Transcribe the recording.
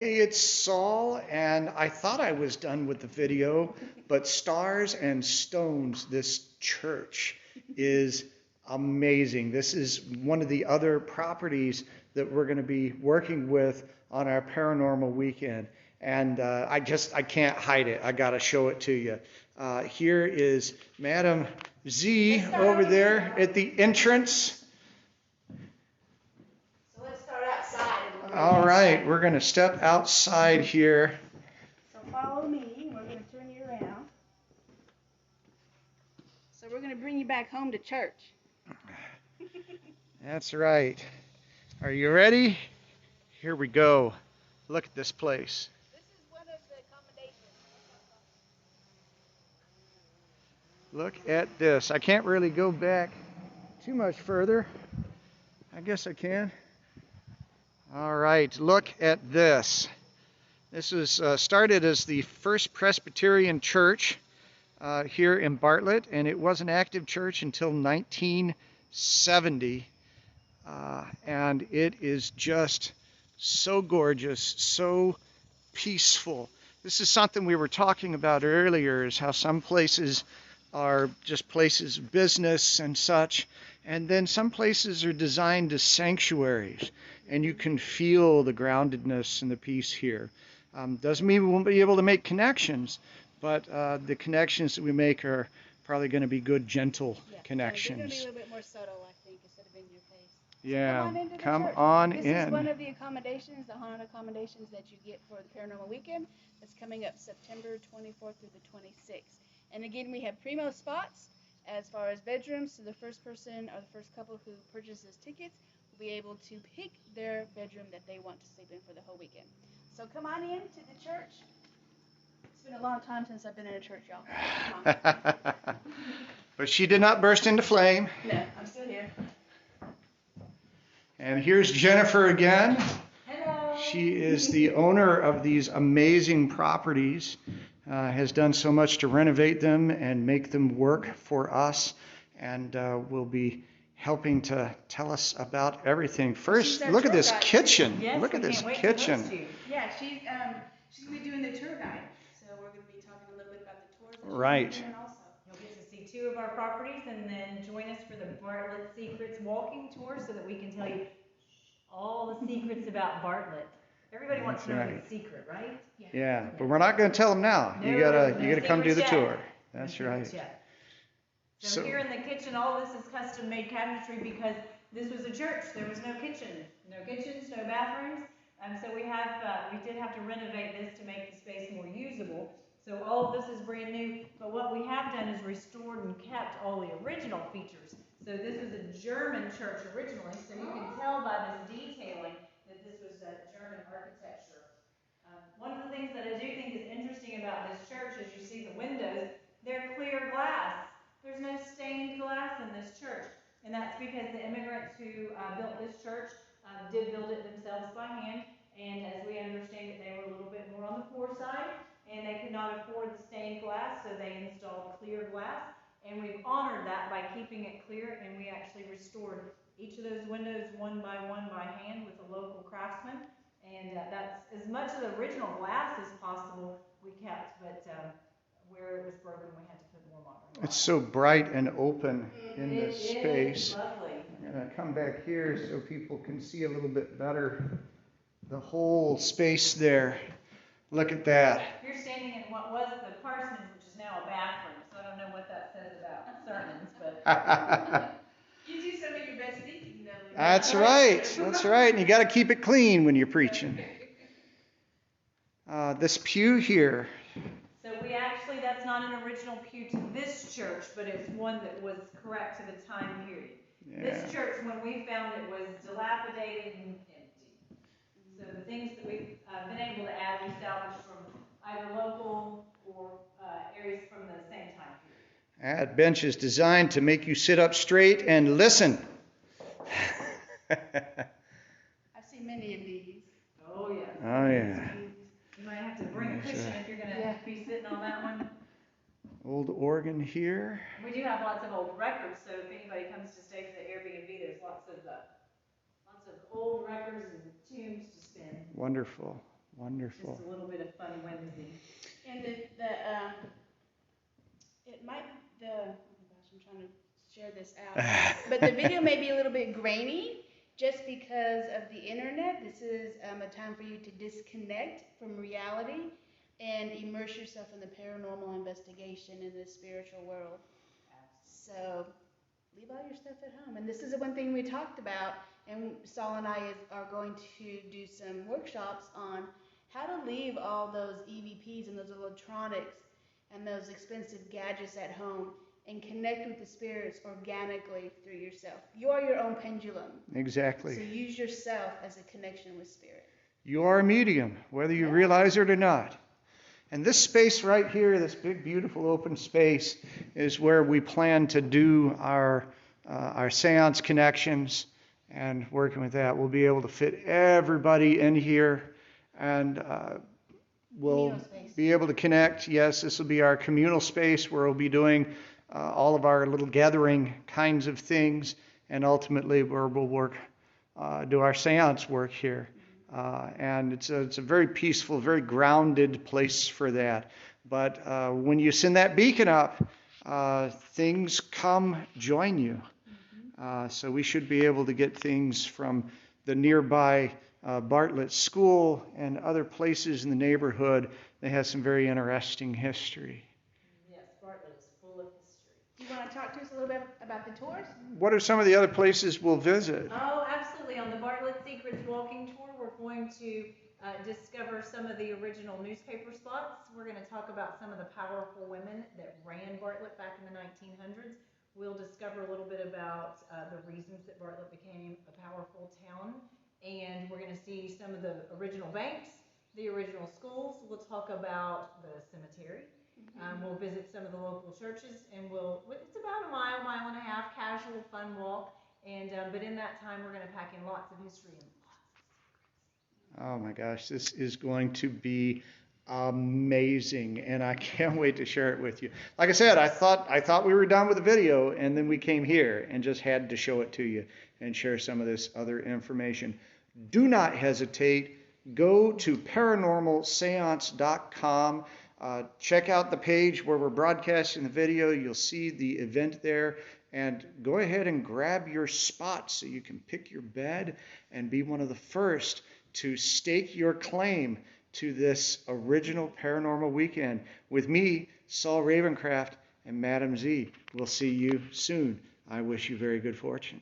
Hey, it's Saul, and I thought I was done with the video, but Stars and Stones, this church is amazing. This is one of the other properties that we're going to be working with on our paranormal weekend. And I can't hide it. I got to show it to you. Here is Madam Z over there at the entrance. So let's start outside. All right, we're going to step outside here. So follow me. We're going to turn you around. So we're going to bring you back home to church. That's right. Are you ready? Here we go. Look at this place. This is one of the accommodations. Look at this. I can't really go back too much further. I guess I can. All right, look at this. This was started as the First Presbyterian Church here in Bartlett, and it was an active church until 1970. And it is just so gorgeous, so peaceful. This is something we were talking about earlier, is how some places are just places of business and such, and then some places are designed as sanctuaries, and you can feel the groundedness and the peace here. Doesn't mean we won't be able to make connections, but the connections that we make are probably going to be good, gentle connections. They're going to be a little bit more subtle, I think, instead of in your face. Yeah, So come on in. This is one of the accommodations, the haunted accommodations that you get for the Paranormal Weekend. That's coming up September 24th through the 26th. And again, we have primo spots as far as bedrooms. So the first person or the first couple who purchases tickets will be able to pick their bedroom that they want to sleep in for the whole weekend. So come on in to the church. It's been a long time since I've been in a church, y'all. Come on. But she did not burst into flame. No, I'm still here. And here's Jennifer again. Hello. She is the owner of these amazing properties, has done so much to renovate them and make them work for us, and will be helping to tell us about everything. First, look at this kitchen. Yes, look at this kitchen. Yeah, she's going to be doing the tour guide. So we're going to be talking a little bit about the tours that she's Right. doing also. You'll get to see 2 of our properties and then join us for the Bartlett Secrets walking tour so that we can tell you all the secrets about Bartlett. Everybody wants to know the secret, right? Yeah, but we're not going to tell them now. No, you gotta come do the secrets tour. yet. That's No right. secrets yet. So here in the kitchen, all this is custom made cabinetry because this was a church. There was no kitchen, no kitchens, no bathrooms. So we did have to renovate this to make the space more usable. So all of this is brand new, but what we have done is restored and kept all the original features. So this was a German church originally, so you can tell by this detailing that this was a German architecture. One of the things that I do think is interesting about this church is you see the windows, they're clear glass. There's no stained glass in this church, and that's because the immigrants who built this church did build it themselves by hand, and as we understand it, they were a little bit more on the poor side, and they could not afford the stained glass, so they installed clear glass, and we've honored that by keeping it clear, and we actually restored each of those windows one by hand with a local craftsman, and that's as much of the original glass as possible we kept, but where it was broken, we had to put more modern glass. It's so bright and open in this space. Is lovely. I'm going to come back here so people can see a little bit better the whole space there. Look at that. You're standing in what was the parsonage, which is now a bathroom, so I don't know what that says about sermons, but You do some of your best thinking, though. That's right. That's right. And you got to keep it clean when you're preaching. This pew here. so we actually, that's not an original pew to this church, but it's one that was correct to the time period. Yeah. This church, when we found it, was dilapidated and empty. So the things that we've been able to add, we salvaged from either local or areas from the same time period. That bench is designed to make you sit up straight and listen. I've seen many of these. Oh, yeah. Oh, yeah. You might have to bring a cushion if you're going to be sitting on that one. Old organ here. We do have lots of old records, so if anybody comes to stay for the Airbnb, there's lots of old records and tunes to spin. Wonderful. Wonderful. Just a little bit of fun whimsy. And it might, oh gosh, I'm trying to share this out. But the video may be a little bit grainy just because of the internet. This is a time for you to disconnect from reality and immerse yourself in the paranormal investigation in the spiritual world. So leave all your stuff at home. And this is the one thing we talked about, and Saul and I are going to do some workshops on how to leave all those EVPs and those electronics and those expensive gadgets at home and connect with the spirits organically through yourself. You are your own pendulum. Exactly. So use yourself as a connection with spirit. You are a medium, whether you realize it or not. And this space right here, this big, beautiful open space, is where we plan to do our seance connections and working with that. We'll be able to fit everybody in here, and we'll be able to connect. Yes, this will be our communal space where we'll be doing all of our little gathering kinds of things, and ultimately where we'll work, do our seance work here. And it's a very peaceful, very grounded place for that. But when you send that beacon up, things come join you. So we should be able to get things from the nearby Bartlett School and other places in the neighborhood that has some very interesting history. Yes, Bartlett is full of history. Do you want to talk to us a little bit about the tours? What are some of the other places we'll visit? Oh, absolutely. On the Bartlett Secrets walking tour, we're going to discover some of the original newspaper spots. We're going to talk about some of the powerful women that ran Bartlett back in the 1900s. We'll discover a little bit about the reasons that Bartlett became a powerful town. And we're going to see some of the original banks, the original schools. We'll talk about the cemetery. We'll visit some of the local churches, and it's about a mile and a half, casual, fun walk. And but in that time, we're going to pack in lots of history and lots of secrets. Oh my gosh, this is going to be amazing, and I can't wait to share it with you. Like I said, I thought we were done with the video, and then we came here and just had to show it to you and share some of this other information. Do not hesitate. Go to paranormalseance.com. Check out the page where we're broadcasting the video. You'll see the event there. And go ahead and grab your spot so you can pick your bed and be one of the first to stake your claim to this original Paranormal Weekend with me, Saul Ravencraft, and Madam Z. We'll see you soon. I wish you very good fortune.